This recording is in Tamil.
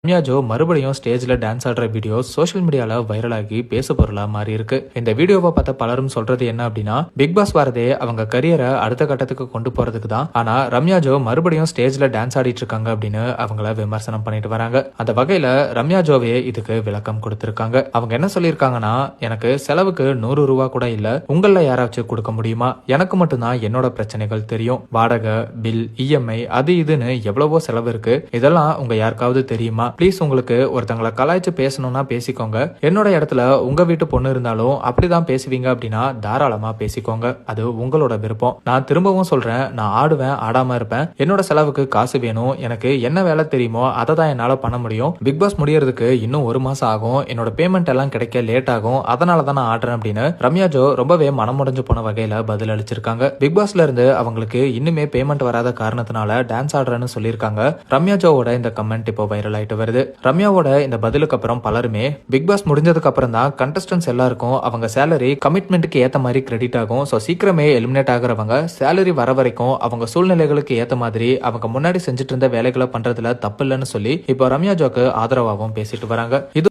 ரம்யா ஜோ மறுபடியும் ஸ்டேஜ்ல டான்ஸ் ஆடுற வீடியோ சோஷியல் மீடியால வைரலாகி பேசு பொருளா மாறி இருக்கு. இந்த வீடியோவை பார்த்த பலரும் சொல்றது என்ன அப்படின்னா, பிக் பாஸ் வரதே அவங்க கரியரை அடுத்த கட்டத்துக்கு கொண்டு போறதுக்கு தான். ஆனா ரம்யா ஜோ மறுபடியும் ஸ்டேஜ்ல டான்ஸ் ஆடிட்டு இருக்காங்க அப்படின்னு அவங்கள விமர்சனம் பண்ணிட்டு வராங்க. அந்த வகையில ரம்யா ஜோவே இதுக்கு விளக்கம் கொடுத்திருக்காங்க. அவங்க என்ன சொல்லியிருக்காங்கன்னா, எனக்கு செலவுக்கு 100 ரூபா கூட இல்ல, உங்கள யாராச்சும் கொடுக்க முடியுமா? எனக்கு மட்டும்தான் என்னோட பிரச்சனைகள் தெரியும். வாடகை, பில், இஎம்ஐ, அது இதுன்னு எவ்வளவோ செலவு இருக்கு. இதெல்லாம் உங்க யாருக்காவது தெரியுமா? ப்ளீஸ், உங்களுக்கு ஒருத்தங்களை கலாய்ச்சி பேசணும்னா பேசிக்கோங்க. என்னோட இடத்துல உங்க வீட்டு பொண்ணு இருந்தாலும் அப்படிதான் பேசுவீங்க அப்படின்னா தாராளமா பேசிக்கோங்க. அது உங்களோட விருப்பம். நான் திரும்பவும் சொல்றேன், நான் ஆடுவேன், ஆடாம இருப்பேன். என்னோட செலவுக்கு காசு வேணும். எனக்கு என்ன வேலை தெரியுமோ அதை தான் என்னால பண்ண முடியும். பிக் பாஸ் முடியறதுக்கு இன்னும் 1 மாசம் ஆகும். என்னோட பேமெண்ட் எல்லாம் கிடைக்க லேட் ஆகும். அதனால தான் நான் ஆடுறேன் அப்படின்னு ரம்யா ஜோ ரொம்பவே மனமுடைஞ்சு போன வகையில பதில் அளிச்சிருக்காங்க. பிக் பாஸ்ல இருந்து அவங்களுக்கு இன்னுமே பேமெண்ட் வராத காரணத்தினால டான்ஸ் ஆடுறேன்னு சொல்லியிருக்காங்க. ரம்யா ஜோவோட இந்த கமெண்ட் இப்போ வைரல் ஆயிட்டு வருது. ரம்யாவோட இந்த பதிலுக்கு அப்புறம் பலருமே பிக் பாஸ் முடிஞ்சதுக்கு அப்புறம் தான் கண்டஸ்டன்ஸ் எல்லாருக்கும் அவங்க சேலரி கமிட்மெண்ட்டுக்கு ஏத்த மாதிரி கிரெடிட் ஆகும். சோ சீக்கிரமே எலிமினேட் ஆகுறவங்க சேலரி வர வரைக்கும் அவங்க சூழ்நிலைகளுக்கு ஏத்த மாதிரி அவங்க முன்னாடி செஞ்சுட்டு இருந்த வேலைகளை பண்றதுல தப்பு இல்லைன்னு சொல்லி இப்போ ரம்யா ஜோக்கு ஆதரவாகவும் பேசிட்டு வராங்க. இது